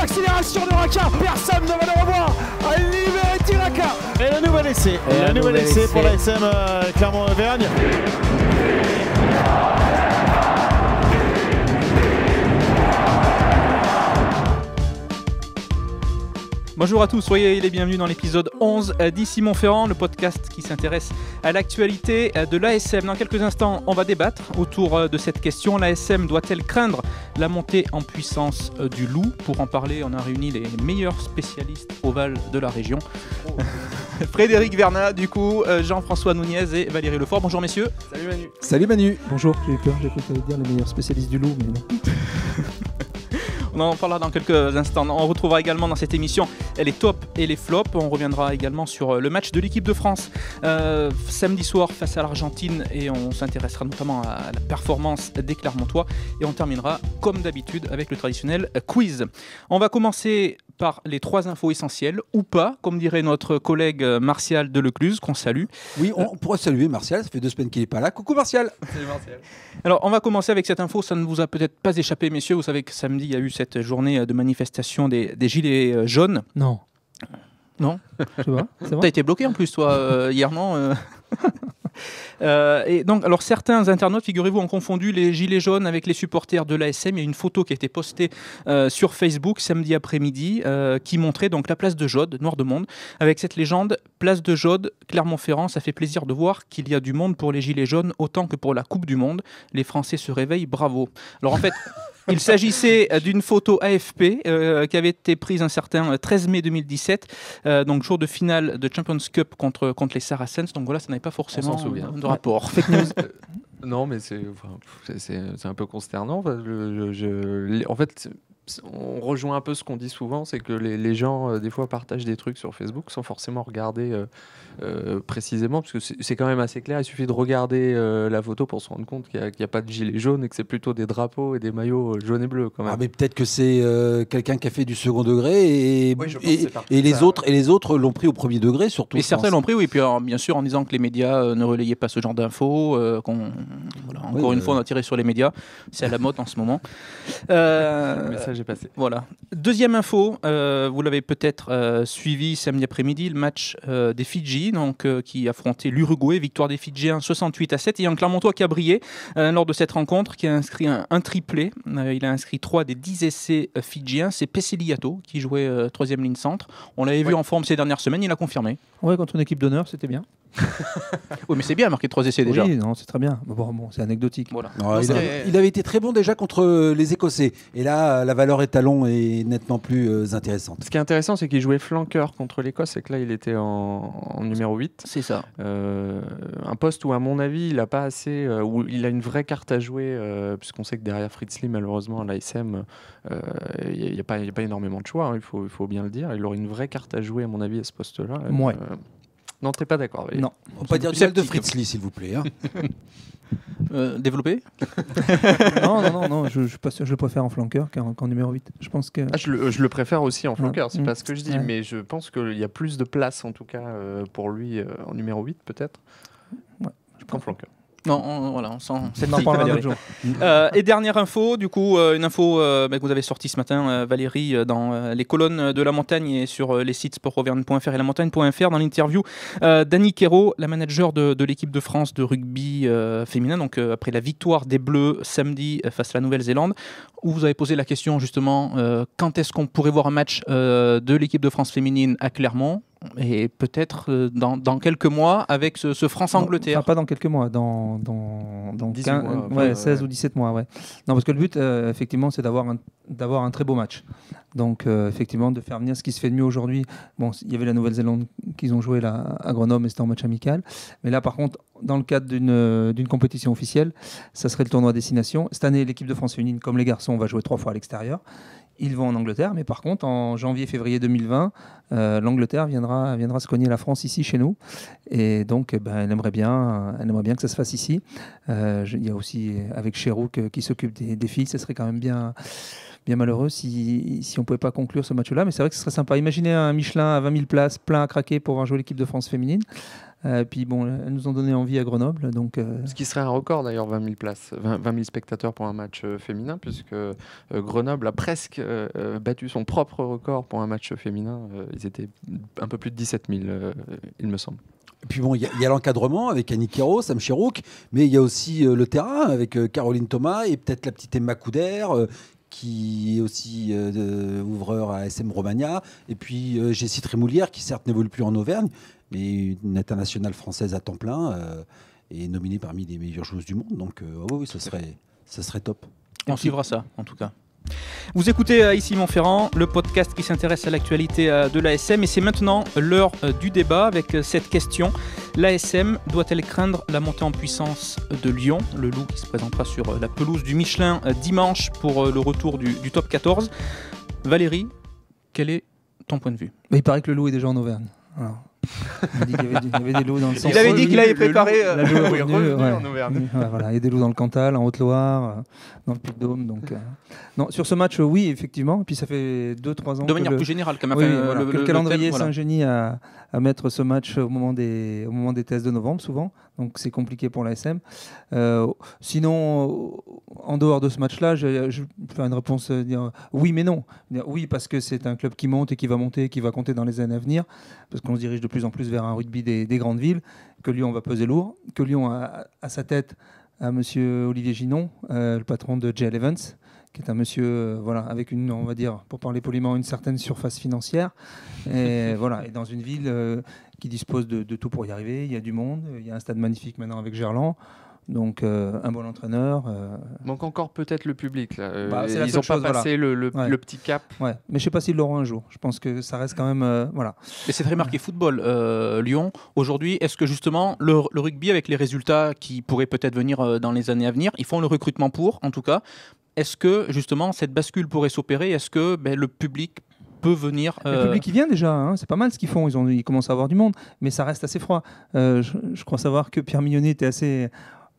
l'accélération de Raka, personne ne va le revoir. Liberty Raka. Et le nouvel essai. Le nouvel essai pour l'ASM Clermont-Auvergne. Bonjour à tous, soyez les bienvenus dans l'épisode 11 d'Ici Montferrand, le podcast qui s'intéresse à l'actualité de l'ASM. Dans quelques instants, on va débattre autour de cette question. L'ASM doit-elle craindre la montée en puissance du loup? Pour en parler, on a réuni les meilleurs spécialistes ovales de la région. Frédéric Vernat, du coup, Jean-François Nunez et Valérie Lefort. Bonjour messieurs. Salut Manu. Salut Manu. Bonjour, j'ai eu peur, j'ai cru que tu allais dire les meilleurs spécialistes du loup, mais non. On en parlera dans quelques instants. On retrouvera également dans cette émission les tops et les flops. On reviendra également sur le match de l'équipe de France samedi soir face à l'Argentine et on s'intéressera notamment à la performance des Clermontois. Et on terminera comme d'habitude avec le traditionnel quiz. On va commencer par les 3 infos essentielles, ou pas, comme dirait notre collègue Martial Delecluse, qu'on salue. Oui, on pourrait saluer Martial, ça fait 2 semaines qu'il n'est pas là. Coucou Martial. Salut Martial. Alors, on va commencer avec cette info, ça ne vous a peut-être pas échappé, messieurs. Vous savez que samedi, il y a eu cette journée de manifestation des gilets jaunes. Non. Non. Tu vois, c'est vrai. T'as été bloqué en plus, toi, hier, non et donc, alors certains internautes, figurez-vous, ont confondu les gilets jaunes avec les supporters de l'ASM. Il y a une photo qui a été postée sur Facebook samedi après-midi qui montrait donc la place de Jaude, Noirdemonde, avec cette légende « Place de Jaude, Clermont-Ferrand, ça fait plaisir de voir qu'il y a du monde pour les gilets jaunes autant que pour la Coupe du Monde. Les Français se réveillent, bravo ». Alors en fait... Il s'agissait d'une photo AFP qui avait été prise un certain 13 mai 2017, donc jour de finale de Champions Cup contre les Saracens. Donc voilà, ça n'avait pas forcément de rapport. Fake news. Non, mais c'est un peu consternant. En fait, on rejoint un peu ce qu'on dit souvent, c'est que les gens, des fois, partagent des trucs sur Facebook sans forcément regarder précisément, parce que c'est quand même assez clair. Il suffit de regarder la photo pour se rendre compte qu'il n'y a pas de gilet jaune et que c'est plutôt des drapeaux et des maillots jaunes et bleus quand même. Ah, mais peut-être que c'est quelqu'un qui a fait du second degré et, Oui, je pense que c'est et les autres l'ont pris au premier degré surtout. Et certains l'ont pris, oui, puis alors, bien sûr en disant que les médias ne relayaient pas ce genre d'infos, encore une fois on a tiré sur les médias, c'est à la mode en ce moment. Le message est passé. Voilà. Deuxième info, vous l'avez peut-être suivi samedi après-midi, le match des Fidji, donc, qui affrontait l'Uruguay, victoire des Fidjiens 68-7. Et un Clermontois qui a brillé lors de cette rencontre, qui a inscrit un triplé. Il a inscrit 3 des 10 essais fidjiens. C'est Peseliato qui jouait 3e ligne centre. On l'avait vu en forme ces dernières semaines, il a confirmé. Ouais, contre une équipe d'honneur, c'était bien. Oui, mais c'est bien, marqué 3 essais déjà. Oui, non, c'est très bien. Bon, c'est anecdotique. Voilà. Non, il avait été très bon déjà contre les Écossais. Et là, la valeur étalon est nettement plus intéressante. Ce qui est intéressant, c'est qu'il jouait flanqueur contre l'Écosse et que là, il était en numéro 8. C'est ça. Un poste où, à mon avis, il a pas assez, où il a une vraie carte à jouer, puisqu'on sait que derrière Fritz Lee, malheureusement, à l'ASM, il n'y a pas énormément de choix, hein, il faut bien le dire. Il aurait une vraie carte à jouer, à mon avis, à ce poste-là. Ouais. Non, t'es pas d'accord. Non. On ne peut pas dire du mal de Fritz Lee, s'il vous plaît. Hein. Développé Non, je préfère en flanqueur qu'en numéro 8. Je pense que... Je le préfère aussi en flanqueur, c'est pas ce que je dis, Ouais. mais je pense qu'il y a plus de place, en tout cas, pour lui en numéro 8, peut-être, qu'en flanqueur. Non, on sent On en parlera un autre jour. Et dernière info, du coup, une info que vous avez sortie ce matin, Valérie, dans les colonnes de La Montagne et sur les sites sportauvergne.fr et lamontagne.fr, dans l'interview d'Annie Quérault, la manager de l'équipe de France de rugby féminin, donc après la victoire des Bleus samedi face à la Nouvelle-Zélande, où vous avez posé la question justement, quand est-ce qu'on pourrait voir un match de l'équipe de France féminine à Clermont ? Et peut-être dans quelques mois avec ce France-Angleterre. Enfin, pas dans quelques mois, dans 16 ou 17 mois. Ouais. Non, parce que le but, effectivement, c'est d'avoir un très beau match. Donc, effectivement, de faire venir ce qui se fait de mieux aujourd'hui. Bon, il y avait la Nouvelle-Zélande qu'ils ont joué là, à Grenoble, et c'était en match amical. Mais là, par contre, dans le cadre d'une compétition officielle, ça serait le tournoi destination. Cette année, l'équipe de France féminine, comme les garçons, va jouer 3 fois à l'extérieur. Ils vont en Angleterre, mais par contre, en janvier-février 2020, l'Angleterre viendra se cogner la France ici, chez nous. Et donc, elle aimerait bien que ça se fasse ici. Il y a aussi, avec Cherouk, qui s'occupe des filles, ce serait quand même bien malheureux si on ne pouvait pas conclure ce match-là. Mais c'est vrai que ce serait sympa. Imaginez un Michelin à 20 000 places, plein à craquer pour voir jouer l'équipe de France féminine. Puis bon, elles nous ont donné envie à Grenoble. Donc, Ce qui serait un record d'ailleurs, 20 000 places, 20 000 spectateurs pour un match féminin, puisque Grenoble a presque battu son propre record pour un match féminin. Ils étaient un peu plus de 17 000, il me semble. Et puis bon, il y a l'encadrement avec Annie Kero, Sam Chirouk, mais il y a aussi le terrain avec Caroline Thomas et peut-être la petite Emma Couder, qui est aussi ouvreur à SM Romagna. Et puis Jessie Trémoulière, qui certes n'évolue plus en Auvergne, mais une internationale française à temps plein, et nominée parmi les meilleures joueuses du monde. Donc oui, ça serait top. On suivra ça, en tout cas. Vous écoutez Ici Montferrand, le podcast qui s'intéresse à l'actualité de l'ASM, et c'est maintenant l'heure du débat avec cette question. L'ASM doit-elle craindre la montée en puissance de Lyon, le Loup qui se présentera sur la pelouse du Michelin dimanche pour le retour du top 14? Valérie, quel est ton point de vue? Il paraît que le Loup est déjà en Auvergne. Alors. Il y avait des loups dans le Il avait dit qu'il avait préparé en Auvergne. Voilà, il y a des loups dans le Cantal, en Haute-Loire, dans le Puy-de-Dôme. Donc, non, sur ce match, oui, effectivement. Et puis ça fait 2-3 ans. De manière plus générale, quand même. Le calendrier Saint-Genis à mettre ce match au moment des tests de novembre, souvent. Donc c'est compliqué pour l'ASM. Sinon, en dehors de ce match-là, je vais faire une réponse dire oui, mais non. Oui, parce que c'est un club qui monte et qui va monter, qui va compter dans les années à venir, parce qu'on se dirige de plus en plus vers un rugby des grandes villes, que Lyon va peser lourd, que Lyon a à sa tête à monsieur Olivier Ginon, le patron de JL Evans, qui est un monsieur avec une, on va dire, pour parler poliment, une certaine surface financière, et voilà, et dans une ville qui dispose de tout pour y arriver. Il y a du monde, il y a un stade magnifique maintenant avec Gerland. Donc un bon entraîneur. Manque encore peut-être le public. Là. Ils n'ont pas passé le petit cap. Ouais. Mais je ne sais pas s'ils l'auront un jour. Je pense que ça reste quand même... voilà. Mais c'est très marqué football, Lyon. Aujourd'hui, est-ce que justement le rugby, avec les résultats qui pourraient peut-être venir dans les années à venir, ils font le recrutement pour, en tout cas. Est-ce que justement cette bascule pourrait s'opérer? Est-ce que le public peut venir... Le public, il vient déjà, hein. C'est pas mal ce qu'ils font. Ils commencent à avoir du monde, mais ça reste assez froid. Je crois savoir que Pierre Mignoni était assez...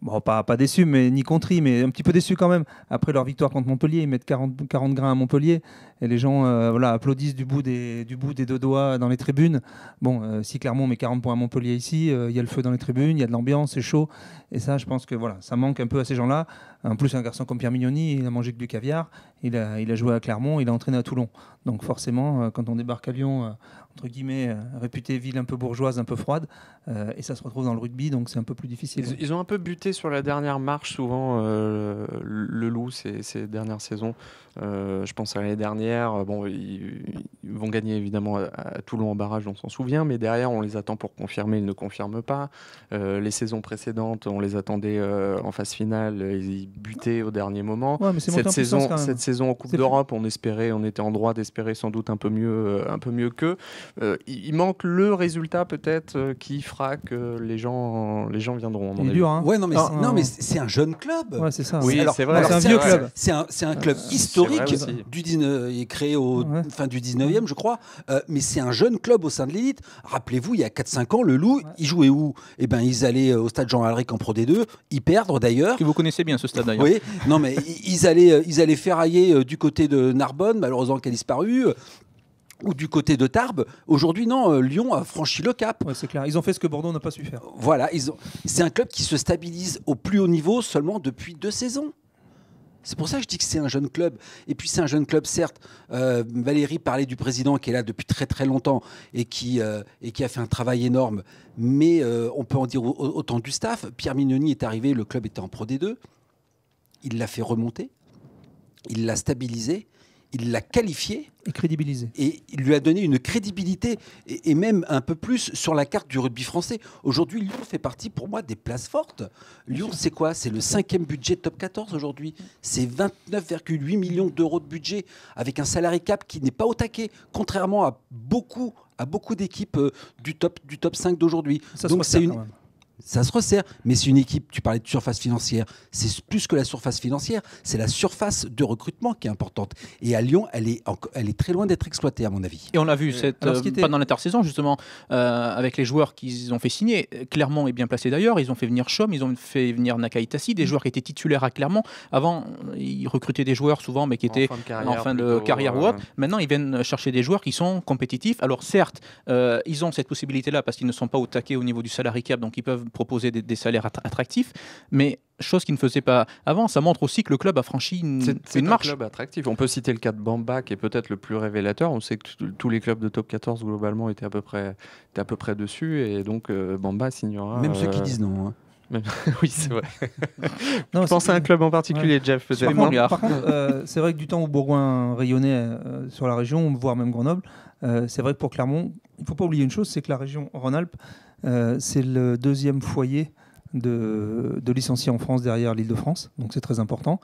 Bon, pas déçu, mais ni contrit, mais un petit peu déçu quand même. Après leur victoire contre Montpellier, ils mettent 40 grains à Montpellier et les gens applaudissent du bout des deux doigts dans les tribunes. Bon, si Clermont met 40 points à Montpellier ici, il y a le feu dans les tribunes, il y a de l'ambiance, c'est chaud. Et ça, je pense que ça manque un peu à ces gens-là. En plus, un garçon comme Pierre Mignoni, il a mangé que du caviar, il a joué à Clermont, il a entraîné à Toulon. Donc forcément, quand on débarque à Lyon, entre guillemets, réputée ville un peu bourgeoise, un peu froide, et ça se retrouve dans le rugby, donc c'est un peu plus difficile. Ils ont un peu buté sur la dernière marche, souvent, le Loup, ces dernières saisons. Je pense à l'année dernière. Bon, ils vont gagner évidemment à Toulon en barrage, on s'en souvient, mais derrière, on les attend pour confirmer, ils ne confirment pas. Les saisons précédentes, on les attendait en phase finale, ils butaient au dernier moment. Ouais, mais cette saison en Coupe d'Europe, on était en droit d'espérer sans doute un peu mieux qu'eux. Il manque le résultat peut-être qui fera que les gens viendront. Il est dur, hein. Ouais, non, mais c'est un jeune club. Ouais, c'est ça. Oui, c'est vrai. C'est un vieux club. C'est un club historique. Il est créé au fin du 19e, je crois. Mais c'est un jeune club au sein de l'élite. Rappelez-vous, il y a 4-5 ans, le Loup, ils jouaient où? Eh ben, ils allaient au stade Jean Alric en Pro D2. Ils perdent d'ailleurs. Que vous connaissez bien ce stade d'ailleurs. Oui, non, mais ils allaient ferrailler du côté de Narbonne, malheureusement qui a disparu. Ou du côté de Tarbes. Aujourd'hui, non, Lyon a franchi le cap. Ouais, c'est clair. Ils ont fait ce que Bordeaux n'a pas su faire. Voilà, c'est un club qui se stabilise au plus haut niveau seulement depuis 2 saisons. C'est pour ça que je dis que c'est un jeune club. Et puis c'est un jeune club, certes. Valérie parlait du président qui est là depuis très très longtemps et qui a fait un travail énorme. Mais on peut en dire autant du staff. Pierre Mignoni est arrivé, le club était en Pro D2. Il l'a fait remonter. Il l'a stabilisé. Il l'a qualifié. Et crédibilisé. Et il lui a donné une crédibilité et même un peu plus sur la carte du rugby français. Aujourd'hui, Lyon fait partie pour moi des places fortes. Lyon, c'est quoi? C'est le 5e budget top 14 aujourd'hui. C'est 29,8 millions d'euros de budget avec un salary cap qui n'est pas au taquet, contrairement à beaucoup d'équipes du top 5 d'aujourd'hui. Donc c'est une... Ça se resserre, mais c'est une équipe, tu parlais de surface financière, c'est plus que la surface financière, c'est la surface de recrutement qui est importante. Et à Lyon, elle est très loin d'être exploitée, à mon avis. Et on l'a vu pendant l'intersaison, justement, avec les joueurs qu'ils ont fait signer. Clermont est bien placé d'ailleurs, ils ont fait venir Chaume, ils ont fait venir Nakaïtassi, des joueurs qui étaient titulaires à Clermont. Avant, ils recrutaient des joueurs souvent, mais qui étaient en fin de carrière ou autre. Maintenant, ils viennent chercher des joueurs qui sont compétitifs. Alors certes, ils ont cette possibilité-là parce qu'ils ne sont pas au taquet au niveau du salary cap, donc ils peuvent proposer des salaires attractifs, mais chose qu'ils ne faisaient pas avant. Ça montre aussi que le club a franchi une marche. C'est un club attractif. On peut citer le cas de Bamba qui est peut-être le plus révélateur. On sait que tous les clubs de top 14 globalement étaient à peu près dessus, et donc Bamba signera. Même ceux qui disent non. Oui, c'est vrai. Non, je pense à un club en particulier, Jeff, peut-être. Par contre, c'est vrai que du temps où Bourgoin rayonnait sur la région, voire même Grenoble, c'est vrai que pour Clermont, il ne faut pas oublier une chose, c'est que la région Rhône-Alpes, c'est le deuxième foyer de licenciés en France derrière l'Île-de-France, donc c'est très important.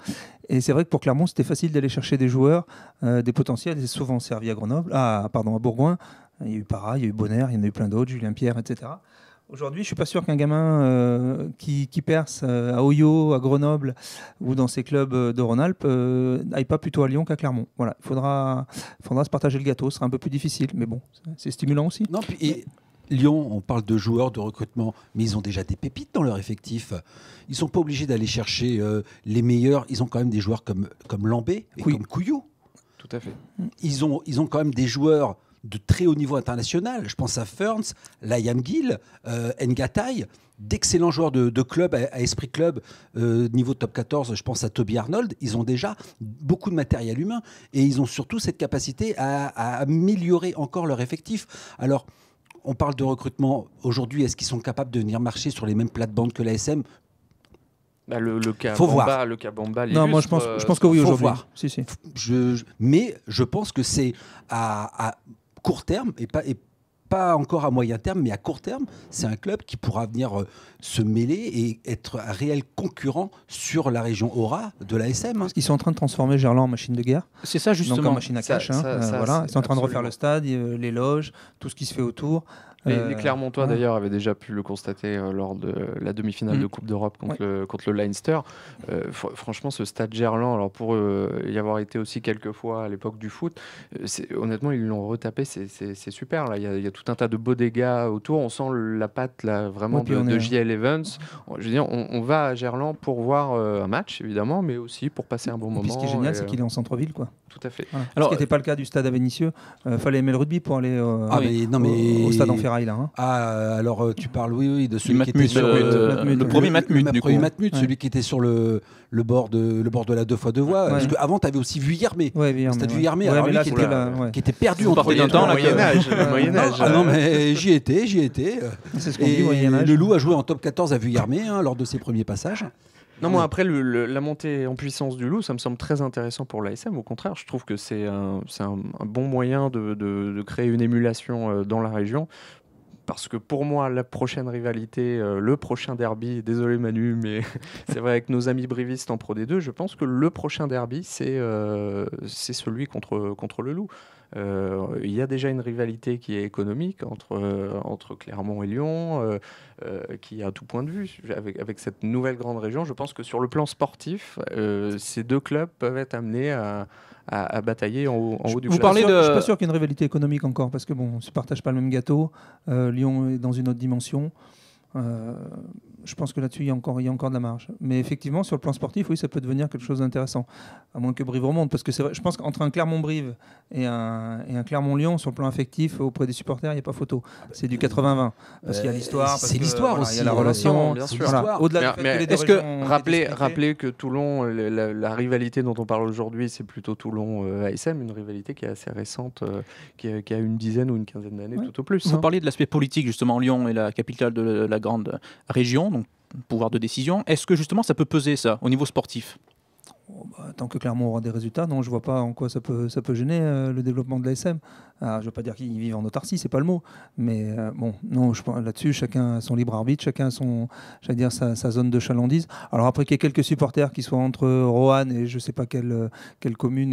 Et c'est vrai que pour Clermont, c'était facile d'aller chercher des joueurs, des potentiels, et souvent servis à Bourgoin. Il y a eu Parra, il y a eu Bonner, il y en a eu plein d'autres, Julien Pierre, etc. Aujourd'hui, je ne suis pas sûr qu'un gamin qui perce à Oyo, à Grenoble ou dans ces clubs de Rhône-Alpes n'aille pas plutôt à Lyon qu'à Clermont. Voilà, il faudra se partager le gâteau, ce sera un peu plus difficile, mais bon, c'est stimulant aussi. Non, et Lyon, on parle de joueurs, de recrutement, mais ils ont déjà des pépites dans leur effectif. Ils ne sont pas obligés d'aller chercher les meilleurs. Ils ont quand même des joueurs comme Lambé et comme Couillou. Tout à fait. Ils ont quand même des joueurs de très haut niveau international. Je pense à Ferns, Liam Gill, Ngatai, d'excellents joueurs de club, à esprit club, niveau top 14. Je pense à Toby Arnold. Ils ont déjà beaucoup de matériel humain et ils ont surtout cette capacité à améliorer encore leur effectif. Alors, on parle de recrutement. Aujourd'hui, est-ce qu'ils sont capables de venir marcher sur les mêmes plates-bandes que l'ASM ? Le cas faut Bamba, voir. Le cas Bamba, non, moi je pense que oui faut aujourd'hui. Voir. Si. Mais je pense que c'est à court terme et pas encore à moyen terme, mais à court terme, c'est un club qui pourra venir se mêler et être un réel concurrent sur la région Aura de l'ASM. Parce qu'ils sont en train de transformer Gerland en machine de guerre. C'est ça justement. Donc en machine à cash. Voilà. Ils sont en train de refaire le stade, les loges, tout ce qui se fait autour. Les Clermontois d'ailleurs avaient déjà pu le constater lors de la demi-finale de Coupe d'Europe contre le Leinster. Franchement, ce stade Gerland, alors pour y avoir été aussi quelques fois à l'époque du foot, honnêtement ils l'ont retapé, c'est super. Là, il y a tout un tas de beaux dégâts autour. On sent la patte là vraiment de JL Evans. Je veux dire, on va à Gerland pour voir un match évidemment, mais aussi pour passer un bon moment. Ce qui est génial, c'est qu'il est en centre-ville, quoi. Tout à fait. Voilà. Alors, ce qui n'était pas le cas du stade à Vénissieux. Fallait aimer le rugby pour aller au stade en ferraille là. Alors tu parles de celui Matmut, qui était sur le premier Matmut, du coup. Celui qui était sur le bord de la 2x2 voies. Parce qu'avant, tu avais aussi Vuillermé. Le stade Vuillermé, qui était perdu en Moyen-Âge. Ah non, mais j'y étais. C'est ce qu'on dit, Moyen-Âge. Le Loup a joué en top 14 à Vuillermé lors de ses premiers passages. Non, moi après la montée en puissance du Loup, ça me semble très intéressant pour l'ASM. Au contraire, je trouve que c'est un bon moyen de créer une émulation dans la région. Parce que pour moi, la prochaine rivalité, le prochain derby, désolé Manu, mais c'est vrai, avec nos amis brivistes en Pro D2, je pense que le prochain derby, c'est celui contre le Loup. Il y a déjà une rivalité qui est économique entre Clermont et Lyon, qui à tout point de vue, avec cette nouvelle grande région, je pense que sur le plan sportif, ces deux clubs peuvent être amenés à batailler en haut du classement. Je ne suis pas sûr qu'il y ait une rivalité économique encore, parce que on ne se partage pas le même gâteau. Lyon est dans une autre dimension. Je pense que là-dessus, il y a encore de la marge. Mais effectivement, sur le plan sportif, oui, ça peut devenir quelque chose d'intéressant. À moins que Brive remonte. Parce que c'est vrai, je pense qu'entre un Clermont-Brive et un Clermont-Lyon, sur le plan affectif, auprès des supporters, il n'y a pas photo. C'est du 80-20. Parce qu'il y a l'histoire. C'est l'histoire aussi. Il y a la relation. Bien sûr. Au-delà rappeler que Toulon, la rivalité dont on parle aujourd'hui, c'est plutôt Toulon-ASM, une rivalité qui est assez récente, qui a une dizaine ou une quinzaine d'années tout au plus. Vous parliez de l'aspect politique, justement. Lyon est la capitale de la grande région, donc pouvoir de décision. Est-ce que justement ça peut peser ça au niveau sportif ? Tant que Clermont aura des résultats, non, je vois pas en quoi ça peut gêner le développement de l'ASM. Je ne veux pas dire qu'ils vivent en autarcie, c'est pas le mot, mais non, je pense là-dessus, chacun a son libre arbitre, chacun a sa zone de chalandise. Alors après qu'il y ait quelques supporters qui soient entre Roanne et je sais pas quelle commune,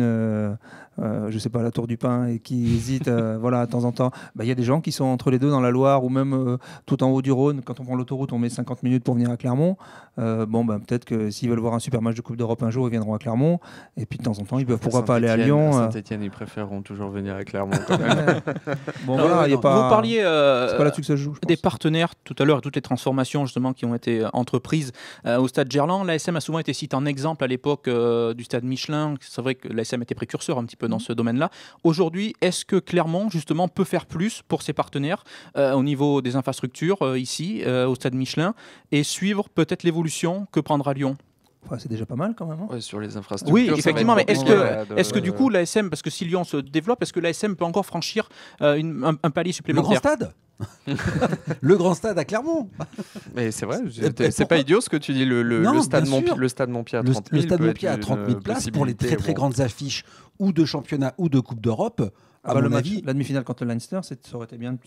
je sais pas, la Tour du Pin, et qui hésitent, voilà, de temps en temps, il y a des gens qui sont entre les deux dans la Loire ou même tout en haut du Rhône. Quand on prend l'autoroute, on met 50 minutes pour venir à Clermont. Peut-être que s'ils veulent voir un super match de Coupe d'Europe un jour, ils viendront à Clermont, et puis de temps en temps ils peuvent pourquoi pas aller à Lyon. Saint-Etienne, ils préféreront toujours venir à Clermont quand même. Vous parliez c'est pas là-dessus que ça se joue, des partenaires tout à l'heure, toutes les transformations justement qui ont été entreprises au stade Gerland. L'ASM a souvent été cité en exemple à l'époque du stade Michelin. C'est vrai que l'ASM était précurseur un petit peu dans ce domaine-là. Aujourd'hui, est-ce que Clermont justement peut faire plus pour ses partenaires au niveau des infrastructures ici au stade Michelin et suivre peut-être l'évolution que prendra Lyon? C'est déjà pas mal quand même. Ouais, sur les infrastructures. Oui, effectivement, mais est-ce que du coup l'ASM, parce que si Lyon se développe, est-ce que l'ASM peut encore franchir un palier supplémentaire? Le grand stade Le grand stade à Clermont. Mais c'est vrai, c'est pas idiot ce que tu dis. Le stade Montpied à 30 000 le stade Montpied à 30 000 places pour les très très grandes affiches ou de championnat ou de Coupe d'Europe. La demi-finale contre le Leinster, ça aurait été bien de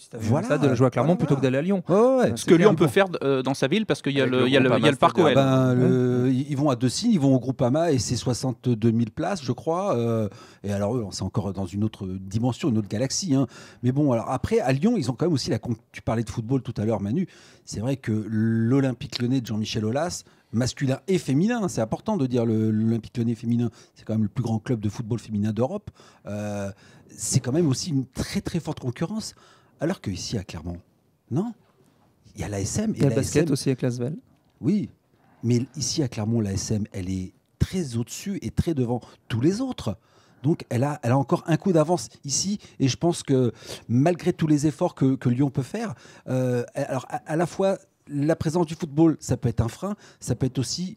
la jouer à Clermont plutôt que d'aller à Lyon. Ce que Lyon peut faire dans sa ville, parce qu'il y a le parc OL. Ils vont à Deux Signes, ils vont au Groupama et c'est 62 000 places, je crois. Et alors eux, c'est encore dans une autre dimension, une autre galaxie. Mais bon, alors après, à Lyon, ils ont quand même aussi tu parlais de football tout à l'heure, Manu. C'est vrai que l'Olympique Lyonnais de Jean-Michel Aulas, masculin et féminin, c'est important de dire l'Olympique Lyonnais féminin, c'est quand même le plus grand club de football féminin d'Europe. C'est quand même aussi une très très forte concurrence, alors qu'ici à Clermont, non, il y a l'ASM. Il y a le basket aussi avec l'Asvel. Oui, mais ici à Clermont, l'ASM, elle est très au-dessus et très devant tous les autres. Donc elle a encore un coup d'avance ici, et je pense que malgré tous les efforts que Lyon peut faire, alors à la fois la présence du football, ça peut être un frein, ça peut être aussi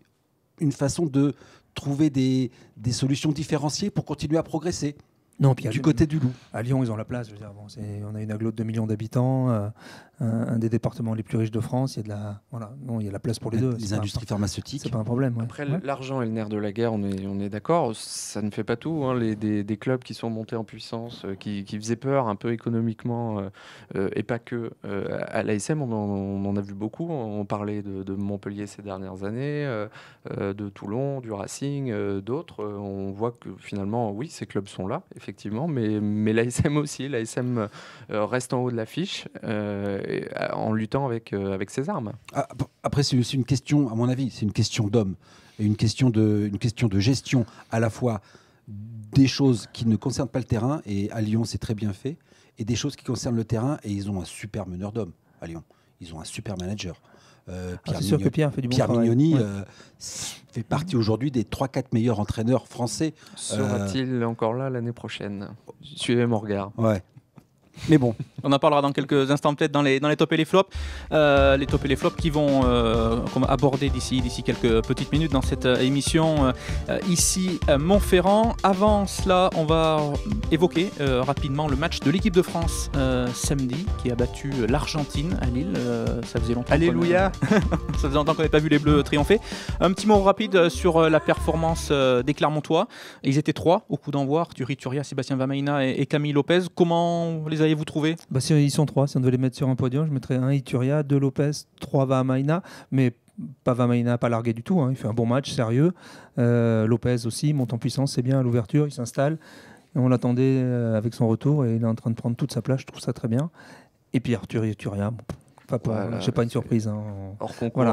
une façon de trouver des solutions différenciées pour continuer à progresser. Non, puis du côté du Loup. À Lyon, ils ont la place. Je veux dire, on a une agglomération de 2 millions d'habitants, un des départements les plus riches de France. Il y a il y a la place pour les deux. Les industries pharmaceutiques. C'est pas un problème. Après, l'argent est le nerf de la guerre, on est d'accord. Ça ne fait pas tout. Des clubs qui sont montés en puissance, qui faisaient peur un peu économiquement, et pas que. À l'ASM, on en a vu beaucoup. On parlait de Montpellier ces dernières années, de Toulon, du Racing, d'autres. On voit que finalement, oui, ces clubs sont là, effectivement, mais l'ASM aussi. L'ASM reste en haut de l'affiche en luttant avec ses armes. Après, c'est une question, à mon avis, c'est une question d'homme et une question de gestion à la fois des choses qui ne concernent pas le terrain, et à Lyon, c'est très bien fait, et des choses qui concernent le terrain, et ils ont un super meneur d'hommes à Lyon. Ils ont un super manager. C'est sûr que Pierre fait du bon Pierre travail. Mignoni fait partie aujourd'hui des 3-4 meilleurs entraîneurs français. Sera-t-il encore là l'année prochaine? Suivez mon regard. Ouais. Mais bon, on en parlera dans quelques instants peut-être dans les tops et les flops. Les tops et les flops qu'on va aborder d'ici quelques petites minutes dans cette émission ici à Montferrand. Avant cela, on va évoquer rapidement le match de l'équipe de France samedi qui a battu l'Argentine à Lille. Ça faisait longtemps. Alléluia. Ça faisait longtemps qu'on n'avait pas vu les Bleus triompher. Un petit mot rapide sur la performance des Clermontois. Ils étaient 3 au coup d'envoi: Arthur Ituria, Sébastien Vamaina et Camille Lopez. Comment les avez-vous trouvés? Si ils sont 3, si on devait les mettre sur un podium, je mettrais 1 Ituria, 2 Lopez, 3 Vamaina, mais pas Vamaina, pas largué du tout. Il fait un bon match, sérieux. Lopez aussi monte en puissance, c'est bien à l'ouverture, il s'installe. On l'attendait avec son retour et il est en train de prendre toute sa place, je trouve ça très bien. Et puis Arthur Ituria, je sais pas, une surprise. Hors concours.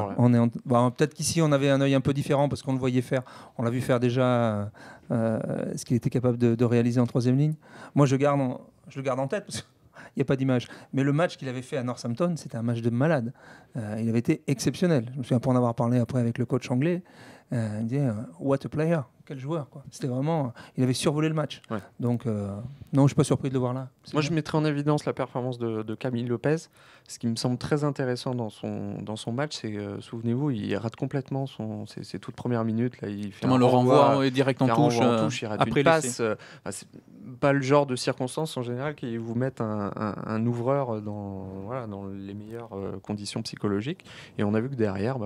Voilà, peut-être qu'ici on avait un œil un peu différent parce qu'on le voyait faire. On l'a vu faire déjà ce qu'il était capable de réaliser en 3e ligne. Moi, je le garde en tête parce qu'il n'y a pas d'image. Mais le match qu'il avait fait à Northampton, c'était un match de malade. Il avait été exceptionnel. Je me souviens, pour en avoir parlé après avec le coach anglais, il me disait what a player, quel joueur, quoi. C'était vraiment, il avait survolé le match. Ouais. Donc non, je suis pas surpris de le voir là. Moi, je mettrais en évidence la performance de Camille Lopez. Ce qui me semble très intéressant dans son match, c'est souvenez-vous, il rate complètement ses toutes premières minutes. Là, il fait le renvoi direct en touche. Il rate une passe. C'est pas le genre de circonstances en général qui vous mettent un ouvreur dans les meilleures conditions psychologiques. Et on a vu que derrière,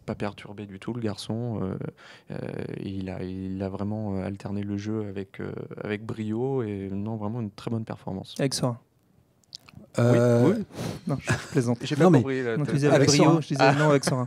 pas perturbé du tout, le garçon. Il a vraiment alterné le jeu avec brio et non, vraiment une très bonne performance. Avec ça. Oui. Non, je plaisante. J'ai pas compris. Non, tu disais avec brio, je disais non avec Sorin.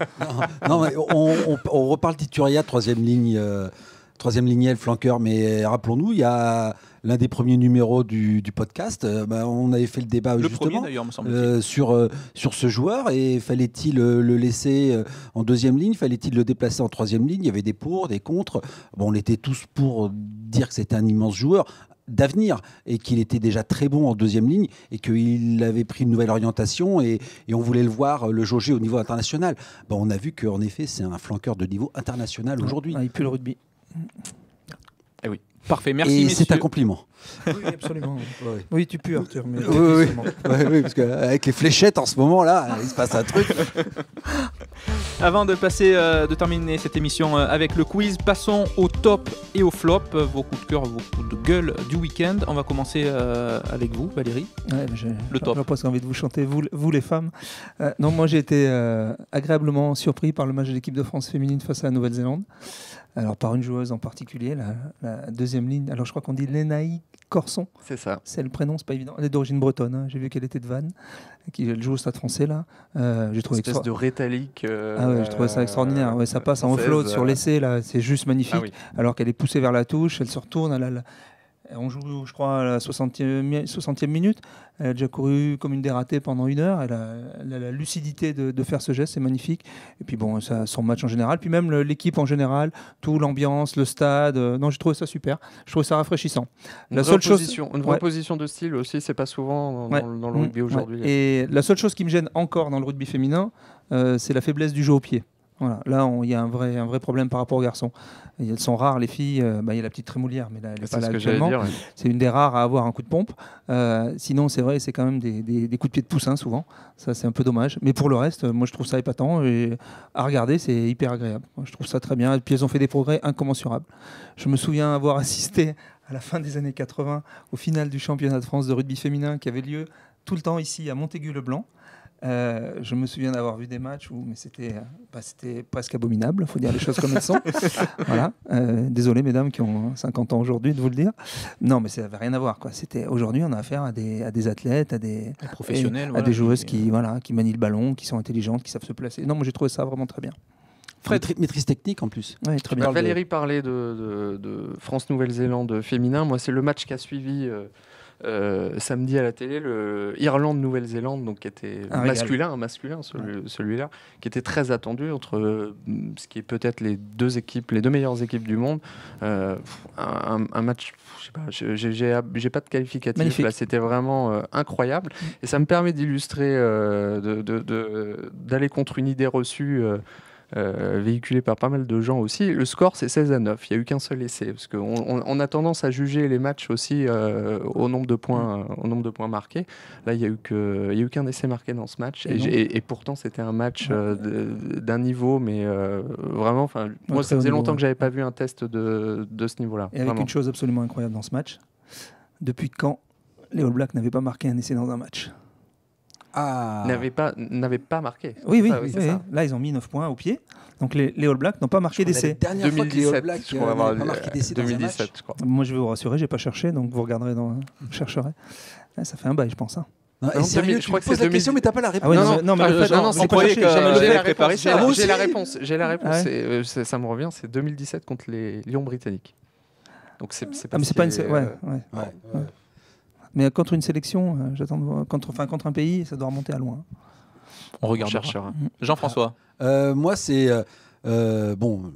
Non, mais on reparle d'Ituria, troisième ligne, le flanqueur, mais rappelons-nous, il y a l'un des premiers numéros du podcast, on avait fait le débat Le justement premier d'ailleurs, me semble-t-il. sur ce joueur, et fallait-il le laisser en deuxième ligne, fallait-il le déplacer en troisième ligne, il y avait des pour, des contre. Bon, on était tous pour dire que c'était un immense joueur d'avenir et qu'il était déjà très bon en deuxième ligne et qu'il avait pris une nouvelle orientation et on voulait le voir le jauger au niveau international. Bon, on a vu qu'en effet c'est un flanqueur de niveau international aujourd'hui. Il pue le rugby. Eh oui. Parfait, merci et messieurs. c'est un compliment. Oui, absolument. Ouais. Oui, tu pues Arthur. Mais Oui, parce qu'avec les fléchettes en ce moment là, il se passe un truc. Avant de terminer cette émission avec le quiz, passons au top et au flop, vos coups de cœur, vos coups de gueule du week-end. On va commencer avec vous, Valérie. Ouais, le top. J'ai presque envie de vous chanter, vous les femmes. Non, moi j'ai été agréablement surpris par le match de l'équipe de France féminine face à la Nouvelle-Zélande. Alors par une joueuse en particulier, la deuxième ligne. Alors je crois qu'on dit Lénaï Corson. C'est ça. C'est le prénom, c'est pas évident. Elle est d'origine bretonne. Hein. J'ai vu qu'elle était de Vannes, elle joue au Stade Français là. J'ai trouvé espèce de rétalique. je trouvais ça extraordinaire. Ouais, ça passe en offload sur l'essai là, c'est juste magnifique. Ah oui. Alors qu'elle est poussée vers la touche, elle se retourne. On joue, je crois, à la 60e minute. Elle a déjà couru comme une dératée pendant 1 heure. Elle a la lucidité de faire ce geste, c'est magnifique. Et puis bon, son match en général, puis même l'équipe en général, tout l'ambiance, le stade. Non, j'ai trouvé ça super. Je trouve ça rafraîchissant. Une vraie position de style aussi, c'est pas souvent dans le rugby aujourd'hui. Ouais. Et la seule chose qui me gêne encore dans le rugby féminin, c'est la faiblesse du jeu au pied. Voilà. Là, il y a un vrai problème par rapport aux garçons. Elles sont rares, les filles. Il y a la petite trémoulière, mais là, elle n'est pas là actuellement. C'est une des rares à avoir un coup de pompe. Sinon, c'est vrai, c'est quand même des coups de pied de poussin, souvent. Ça, c'est un peu dommage. Mais pour le reste, moi, je trouve ça épatant. Et à regarder, c'est hyper agréable. Moi, je trouve ça très bien. Et puis, elles ont fait des progrès incommensurables. Je me souviens avoir assisté à la fin des années 80 au final du championnat de France de rugby féminin qui avait lieu tout le temps ici à Montaigu-le-Blanc. Je me souviens d'avoir vu des matchs où c'était presque abominable, il faut dire les choses comme elles sont. Voilà. Désolé mesdames qui ont 50 ans aujourd'hui de vous le dire. Non, mais ça n'avait rien à voir. Aujourd'hui, on a affaire à des athlètes, à des professionnels, à des joueuses qui manient le ballon, qui sont intelligentes, qui savent se placer. Non, moi j'ai trouvé ça vraiment très bien. Maîtrise technique en plus. Ouais, très bien. Valérie parlait de France-Nouvelle-Zélande féminin. Moi, c'est le match qu'a suivi samedi à la télé, le Irlande-Nouvelle-Zélande, donc qui était masculin, celui-là, qui était très attendu entre ce qui est peut-être les deux meilleures équipes du monde. Un match, je sais pas, j'ai pas de qualificatif. Là, c'était vraiment incroyable, et ça me permet d'illustrer, d'aller contre une idée reçue. Véhiculé par pas mal de gens aussi. Le score, c'est 16-9. Il n'y a eu qu'un seul essai, parce qu'on a tendance à juger les matchs aussi au nombre de points marqués. Là, il n'y a eu qu'un essai marqué dans ce match, et pourtant c'était un match d'un niveau, mais vraiment, moi ça faisait longtemps que j'avais pas vu un test de ce niveau-là. Et avec vraiment. Une chose absolument incroyable dans ce match, depuis quand les All Blacks n'avaient pas marqué un essai dans un match? N'avait pas marqué. Oui. Là, ils ont mis 9 points au pied. Donc, les All Blacks n'ont pas marqué d'essai. La dernière fois que les All Blacks n'ont pas marqué d'essai dans un match. Je crois. Moi, je vais vous rassurer, je n'ai pas cherché, donc vous regarderez, vous chercherez. Ça fait un bail, je pense. Hein. Non, sérieux, je crois que c'est la question, mais t'as pas la réponse. J'ai la réponse. Ça me revient, c'est 2017 contre les Lions britanniques. Donc c'est pas. Mais c'est pas une. Mais contre une sélection, contre un pays, ça doit remonter à loin. On regarde. Jean-François. Moi, c'est bon.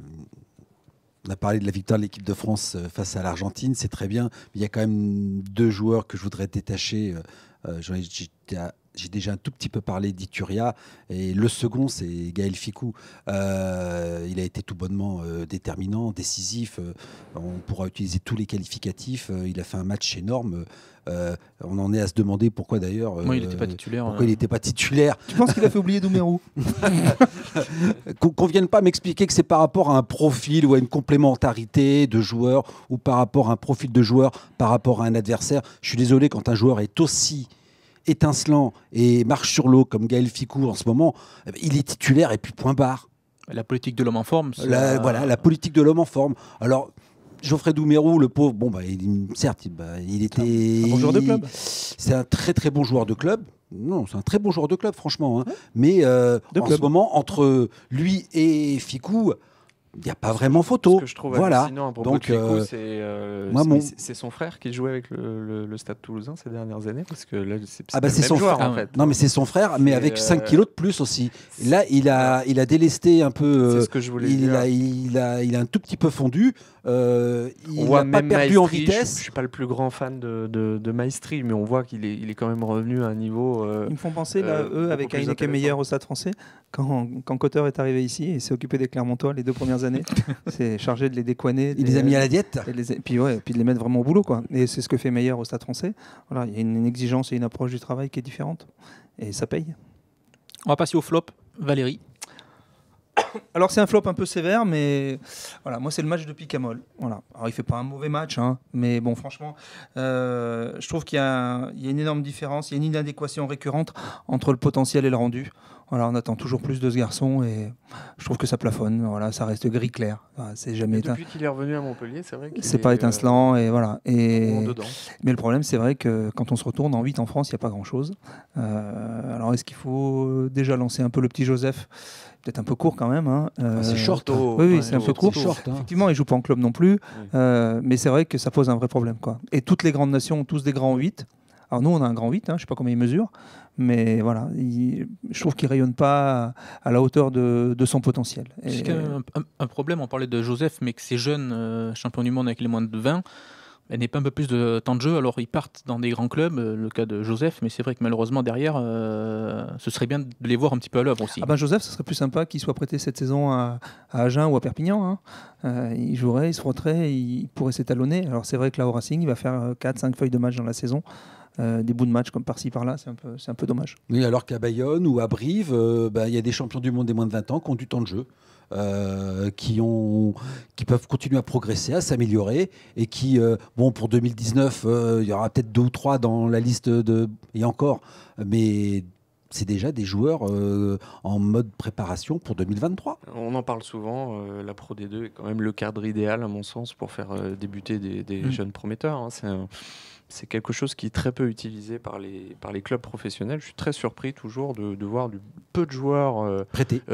On a parlé de la victoire de l'équipe de France face à l'Argentine, c'est très bien. Mais il y a quand même 2 joueurs que je voudrais détacher. J'ai déjà un tout petit peu parlé d'Ituria, et le second, c'est Gaël Fickou. Il a été tout bonnement déterminant, décisif. On pourra utiliser tous les qualificatifs. Il a fait un match énorme. On en est à se demander pourquoi d'ailleurs. Moi, il n'était pas titulaire. Pourquoi il n'était pas titulaire? Tu penses qu'il a fait oublier Doumerou? Qu'on vienne pas m'expliquer que c'est par rapport à un profil ou à une complémentarité de joueurs, ou par rapport à un profil de joueur par rapport à un adversaire. Je suis désolé, quand un joueur est aussi étincelant et marche sur l'eau comme Gaël Fickou en ce moment, il est titulaire et puis point barre. La politique de l'homme en forme. Voilà, la politique de l'homme en forme. Alors, Geoffrey Doumerou, le pauvre, certes, il était... Un bon joueur de club. C'est un très très bon joueur de club. Non, c'est un très bon joueur de club, franchement. Hein. Mais en ce moment, entre lui et Ficou, il n'y a pas vraiment photo. Ce que je trouve hallucinant à propos de Ficou, c'est son frère qui jouait avec le Stade Toulousain ces dernières années, parce que là, c'est son joueur, frère. en fait. Non, mais c'est son frère, mais avec 5 kilos de plus aussi. Et là, il a délesté un peu. C'est ce que je voulais dire. Il a un tout petit peu fondu. Il n'a pas perdu en vitesse. Je ne suis pas le plus grand fan de Maestri, mais on voit qu'il est quand même revenu à un niveau. Ils me font penser, là, eux, avec Heineken Meyer au Stade Français, quand Cotter est arrivé ici et s'est occupé des Clermontois les 2 premières années, c'est chargé de les décoiner. Il les a mis à la diète. Puis de les mettre vraiment au boulot, quoi. Et c'est ce que fait Meyer au Stade Français. Voilà, il y a une exigence et une approche du travail qui est différente. Et ça paye. On va passer au flop. Valérie. Alors c'est un flop un peu sévère, mais voilà, moi c'est le match de Picamol. Voilà. Alors il fait pas un mauvais match, hein, mais bon franchement, je trouve qu'il y a une énorme différence, il y a une inadéquation récurrente entre le potentiel et le rendu. Voilà, on attend toujours plus de ce garçon et je trouve que ça plafonne. Voilà, ça reste gris clair. Voilà, c'est jamais depuis qu'il est revenu à Montpellier, c'est vrai qu'il c'est pas étincelant et voilà. Mais le problème, c'est vrai que quand on se retourne en 8 en France, il n'y a pas grand-chose. Alors est-ce qu'il faut déjà lancer un peu le petit Joseph? Peut-être un peu court quand même. Hein. C'est short. Oui, c'est un peu court. Short, hein. Effectivement, il joue pas en club non plus. Mais c'est vrai que ça pose un vrai problème, quoi. Et toutes les grandes nations ont tous des grands 8. Alors nous, on a un grand 8, hein, je ne sais pas combien il mesure. Mais voilà, je trouve qu'il ne rayonne pas à la hauteur de son potentiel. Un problème, on parlait de Joseph, mais que ces jeunes champions du monde avec les moins de 20... Elle n'est pas un peu plus de temps de jeu, alors ils partent dans des grands clubs, le cas de Joseph, mais c'est vrai que malheureusement derrière, ce serait bien de les voir un petit peu à l'œuvre aussi. Ah ben Joseph, ce serait plus sympa qu'il soit prêté cette saison à Agen ou à Perpignan. Hein. Il jouerait, il se frotterait, il pourrait s'étalonner. Alors c'est vrai que là au Racing, il va faire 4-5 feuilles de match dans la saison. Des bouts de match comme par-ci par-là, c'est un peu dommage. Oui, alors qu'à Bayonne ou à Brive, y a des champions du monde des moins de 20 ans qui ont du temps de jeu. Qui peuvent continuer à progresser, à s'améliorer et qui, pour 2019, il y aura peut-être 2 ou 3 dans la liste et encore, mais c'est déjà des joueurs en mode préparation pour 2023. On en parle souvent, la Pro D2 est quand même le cadre idéal à mon sens pour faire débuter des jeunes prometteurs. Hein. C'est quelque chose qui est très peu utilisé par les clubs professionnels. Je suis très surpris toujours de voir peu de joueurs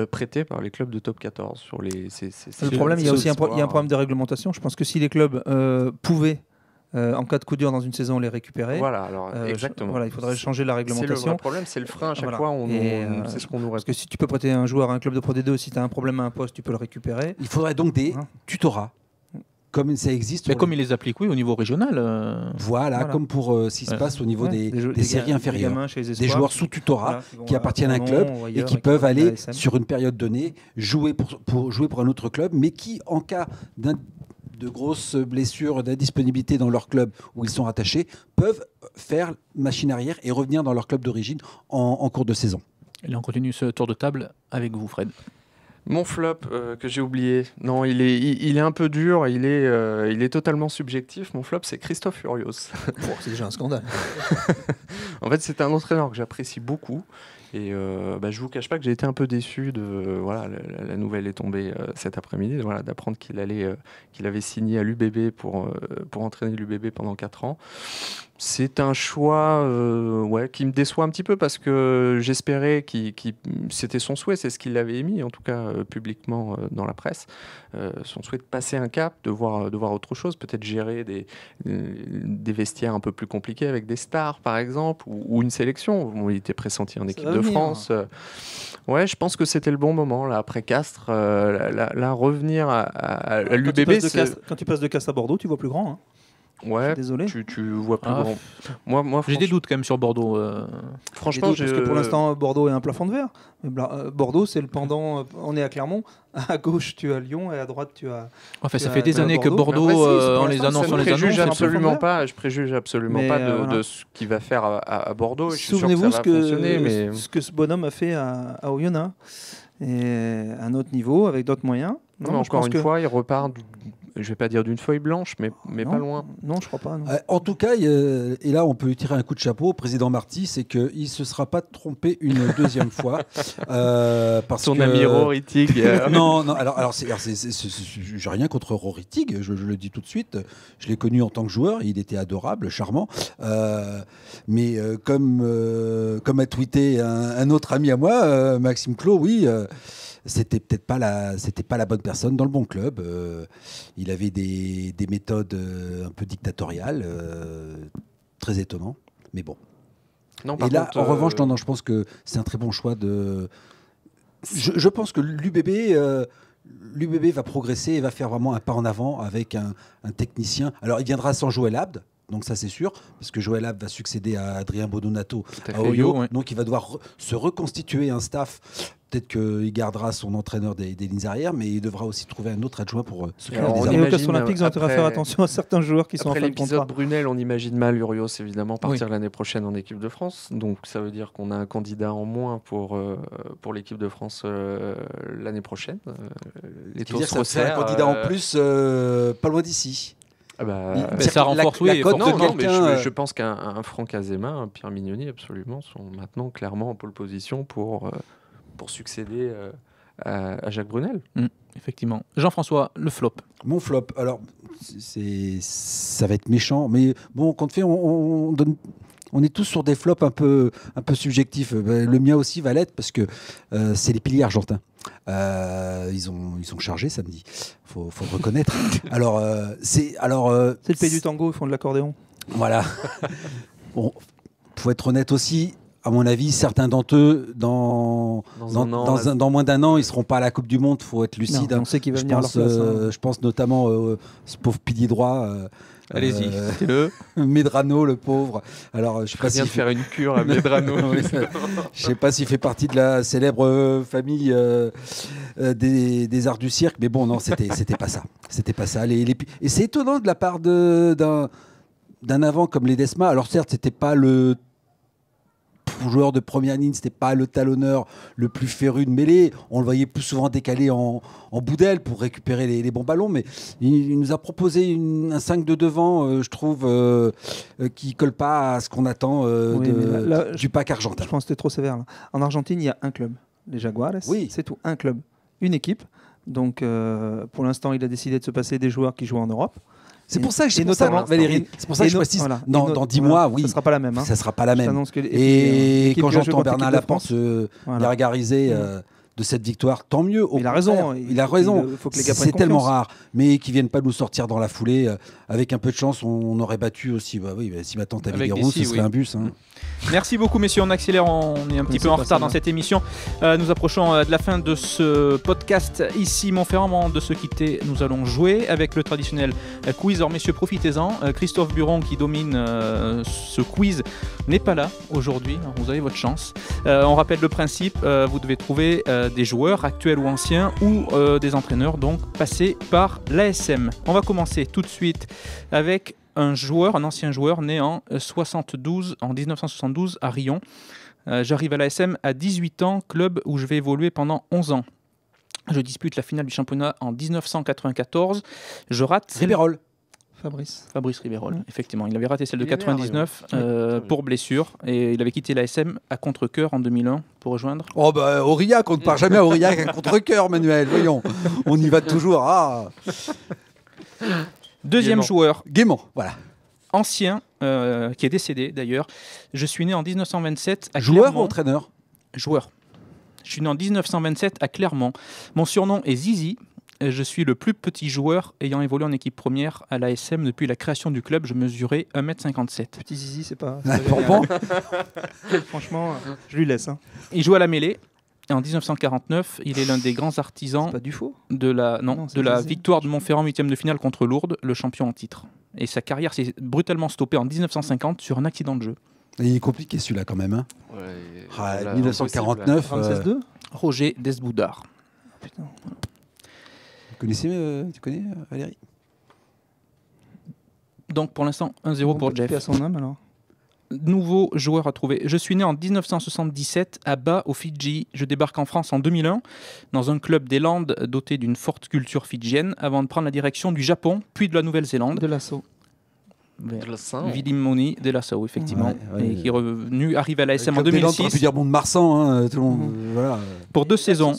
prêtés par les clubs de top 14. Le problème, il y a aussi un problème de réglementation. Je pense que si les clubs pouvaient, en cas de coup dur dans une saison, les récupérer, voilà, alors, exactement. Il faudrait changer la réglementation. C'est le vrai problème, c'est le frein à chaque fois. C'est ce qu'on nous répond. Parce que si tu peux prêter un joueur à un club de Pro D2, si tu as un problème à un poste, tu peux le récupérer. Il faudrait donc des tutorats. Comme ça existe. Mais comme ils les appliquent, oui, au niveau régional. Voilà, comme pour ce qui se passe au niveau des séries inférieures. Des joueurs sous tutorat qui appartiennent à un club et qui peuvent aller, sur une période donnée, jouer pour un autre club, mais qui, en cas de grosses blessures, d'indisponibilité dans leur club où ils sont rattachés, peuvent faire machine arrière et revenir dans leur club d'origine en cours de saison. Et là, on continue ce tour de table avec vous, Fred. Mon flop que j'ai oublié, non, il est un peu dur, il est totalement subjectif. Mon flop, c'est Christophe Furios. C'est déjà un scandale. En fait, c'est un entraîneur que j'apprécie beaucoup. Et je vous cache pas que j'ai été un peu déçu de la nouvelle est tombée cet après-midi, d'apprendre qu'il avait signé à l'UBB pour entraîner l'UBB pendant 4 ans. C'est un choix qui me déçoit un petit peu parce que j'espérais c'était son souhait, c'est ce qu'il avait émis en tout cas publiquement dans la presse, son souhait de passer un cap, de voir autre chose, peut-être gérer des vestiaires un peu plus compliqués avec des stars par exemple ou une sélection. Il était pressenti en équipe de France. Je pense que c'était le bon moment là après Castres, revenir à l'UBB. Quand tu passes de Castres à Bordeaux, tu vois plus grand. Hein. Ouais, désolé. Tu vois plus grand. Moi, j'ai des doutes quand même sur Bordeaux. Franchement, parce que pour l'instant, Bordeaux est un plafond de verre. Mais Bordeaux, c'est le pendant. On est à Clermont. À gauche, tu as Lyon, et à droite, tu as. Enfin, ça fait des années que Bordeaux, on les annonce. Je préjuge absolument pas de ce qu'il va faire à Bordeaux. Souvenez-vous ce que ce bonhomme a fait à Oyonnax, et à un autre niveau, avec d'autres moyens. Encore une fois, il repart. je vais pas dire d'une feuille blanche, mais Non. pas loin. Non, je crois pas. Non. En tout cas, et là on peut lui tirer un coup de chapeau au président Marty, c'est qu'il ne se sera pas trompé une deuxième fois. Parce Son que... ami Rory Tig. Non, alors j'ai rien contre Rory Tig, je le dis tout de suite. Je l'ai connu en tant que joueur, il était adorable, charmant. Mais comme a tweeté un autre ami à moi, Maxime Clos, oui, c'était peut-être pas la bonne personne dans le bon club. Il avait des méthodes un peu dictatoriales, très étonnant. Mais bon. Non, Et là, en revanche, non, je pense que c'est un très bon choix de. Je pense que l'UBB va progresser et va faire vraiment un pas en avant avec un technicien. Alors, il viendra sans Joël Abd, donc ça c'est sûr, parce que Joël Abd va succéder à Adrien Bodonato à Oyo, ouais. donc il va devoir se reconstituer un staff. Peut-être qu'il gardera son entraîneur des lignes arrière, mais il devra aussi trouver un autre adjoint pour se créer Alors, des on Et armes. aux Castres Olympiques, ils ont intérêt à après- faire attention à certains joueurs qui sont en Après fin de contrat. l'épisode Brunel, on imagine mal Urios évidemment partir l'année prochaine en équipe de France. Donc ça veut dire qu'on a un candidat en moins pour l'équipe de France l'année prochaine. Les Ce qui veut dire taux que se ça fait un resserrent. candidat en plus, pas loin d'ici. Ah bah, Il- Mais C'est-à-dire ça que la- renforce, la oui, cote de non, mais quelqu'un, je pense qu'un Franck Azema, un Pierre Mignoni, absolument, sont maintenant clairement en pole position pour succéder à Jacques Brunel. Effectivement. Jean-François, le flop. Mon flop, alors ça va être méchant, mais bon, compte fait, on est tous sur des flops un peu subjectifs. Le mien aussi va l'être parce que c'est les piliers argentins. Ils sont chargés samedi, faut le reconnaître. Alors C'est le pays du tango, ils font de l'accordéon. Voilà. Bon, faut être honnête aussi. À mon avis, certains d'entre eux, dans moins d'un an, ils ne seront pas à la Coupe du Monde. Il faut être lucide. Non, on sait qu'il va venir à leur place. Je pense notamment ce pauvre pilier droit. Allez-y, citez-le. Medrano, le pauvre. Alors, je sais pas Très bien s'il de faire une cure à Medrano. je sais pas s'il fait partie de la célèbre famille des arts du cirque, mais bon, non, c'était pas ça. C'était pas ça. Et c'est étonnant de la part d'un avant comme Ledesma. Alors certes, c'était pas le joueur de première ligne, c'était pas le talonneur le plus féru de mêlée. On le voyait plus souvent décalé en boudelle pour récupérer les bons ballons, mais il nous a proposé un 5 de devant, je trouve, qui colle pas à ce qu'on attend Oui, mais là, du pack argentin. Je pense que c'était trop sévère. Là. En Argentine, il y a un club, les Jaguares. Oui. C'est tout, un club, une équipe. Donc, pour l'instant, il a décidé de se passer des joueurs qui jouent en Europe. C'est pour ça que et notamment Valérie, c'est pour ça que je précise, voilà, dans 10 mois, oui, ça sera pas la même. Hein. ça sera pas la Je même. t'annonce que Et l'équipe quand qui va jouer j'entends contre Bernard l'équipe de Laporte France, se voilà. gargariser de cette victoire, tant mieux. Il a raison. Il a raison. Il faut que les gars C'est prennent tellement confiance. rare, mais qu'ils viennent pas nous sortir dans la foulée. Avec un peu de chance, on aurait battu aussi. Bah oui, si ma tante avait Avec des des roues, si, ce serait oui. un bus. Hein. Merci beaucoup, messieurs. On accélère, on est un petit peu en retard dans cette émission. Nous approchons de la fin de ce podcast. Ici, Montferrand, avant de se quitter, nous allons jouer avec le traditionnel quiz. Alors, messieurs, profitez-en. Christophe Buron, qui domine ce quiz, n'est pas là aujourd'hui. Alors, vous avez votre chance. On rappelle le principe. Vous devez trouver des joueurs actuels ou anciens ou des entraîneurs, donc passés par l'ASM. On va commencer tout de suite avec un ancien joueur né en 1972 à Rion. J'arrive à l'ASM à 18 ans, club où je vais évoluer pendant 11 ans. Je dispute la finale du championnat en 1994. Je rate Ribérol. Fabrice Ribérol, effectivement. Il avait raté celle de Il est né à 99 pour blessure et il avait quitté l'ASM à contre-cœur en 2001 pour rejoindre. Oh bah Aurillac, on ne part jamais à Aurillac à contre-cœur, Manuel. Voyons, on y va toujours. Ah, Deuxième Gaiement. joueur, gaiement, voilà. ancien, qui est décédé d'ailleurs. Je suis né en 1927 à Joueur ou Clermont. entraîneur? Joueur. Je suis né en 1927 à Clermont. Mon surnom est Zizi. Je suis le plus petit joueur ayant évolué en équipe première à l'ASM depuis la création du club. Je mesurais 1m57. Petit Zizi, c'est pas. Ah, génial. bon. Franchement, je lui laisse. Hein. Il joue à la mêlée. Et en 1949, il est l'un des grands artisans C'est pas du faux. de la c'est Zizi. victoire de Montferrand 8e de finale contre Lourdes, le champion en titre. Et sa carrière s'est brutalement stoppée en 1950 sur un accident de jeu. Il est compliqué celui-là quand même. Hein. Ouais, Ah, voilà, 1949. impossible. 36-2 Roger Desboudard. Putain. Tu connais Valérie? Donc pour l'instant, 1-0 pour Paix à Jeff. son âme alors. nouveau joueur à trouver. Je suis né en 1977 à Ba, aux Fidji. Je débarque en France en 2001 dans un club des Landes doté d'une forte culture fidjienne avant de prendre la direction du Japon, puis de la Nouvelle-Zélande. De l'assaut. Vidim Moni de Lasso, effectivement, et qui est revenu, arrive à la SM en Des Landes, 2006. on aurait pu dire bon de Marsan, hein, tout le monde, voilà. Pour 2 saisons.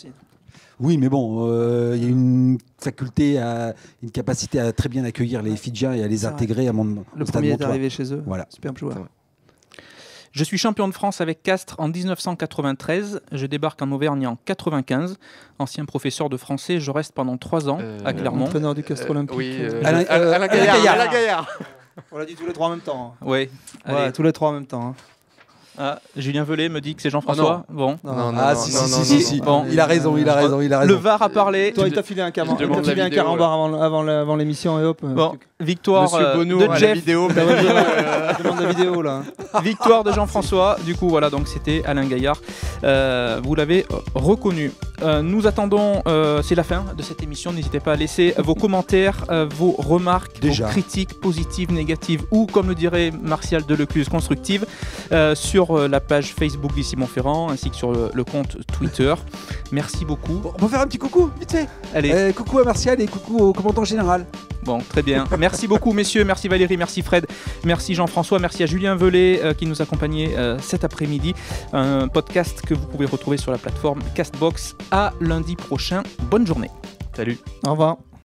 Oui, mais bon, il y a une faculté, une capacité à très bien accueillir les Fidjiens et à les intégrer à mon. Le premier est arrivé chez eux. Voilà. Superbe joueur. Je suis champion de France avec Castres en 1993. Je débarque en Auvergne en 95. Ancien professeur de français, je reste pendant 3 ans à Clermont. Entraîneur du Castres Olympique. Oui, Alain Gaillard. On l'a dit tous les 3 en même temps. Oui. Ouais, tous les 3 en même temps. Ah, Julien Velay me dit que c'est Jean-François. Bon. Si. Bon. Il a raison. Le VAR a parlé. Toi, il t'a filé un carambar avant l'émission et hop. Bon, victoire Monsieur Bono de à Jeff. la vidéo. Demande la vidéo là. Victoire de Jean-François. Du coup, voilà, donc c'était Alain Gaillard. Vous l'avez reconnu. Nous attendons, c'est la fin de cette émission. N'hésitez pas à laisser vos commentaires, vos remarques, vos critiques positives, négatives ou, comme le dirait Martial Delecluse, constructives sur la page Facebook d'Ici Montferrand ainsi que sur le compte Twitter. Merci beaucoup. Bon, on peut faire un petit coucou, vite fait. Allez. Coucou à Martial et coucou au commandant général. Bon, très bien. Merci beaucoup, messieurs. Merci Valérie, merci Fred, merci Jean-François, merci à Julien Velay qui nous accompagnait cet après-midi. Un podcast que vous pouvez retrouver sur la plateforme Castbox. À lundi prochain. Bonne journée. Salut. Au revoir.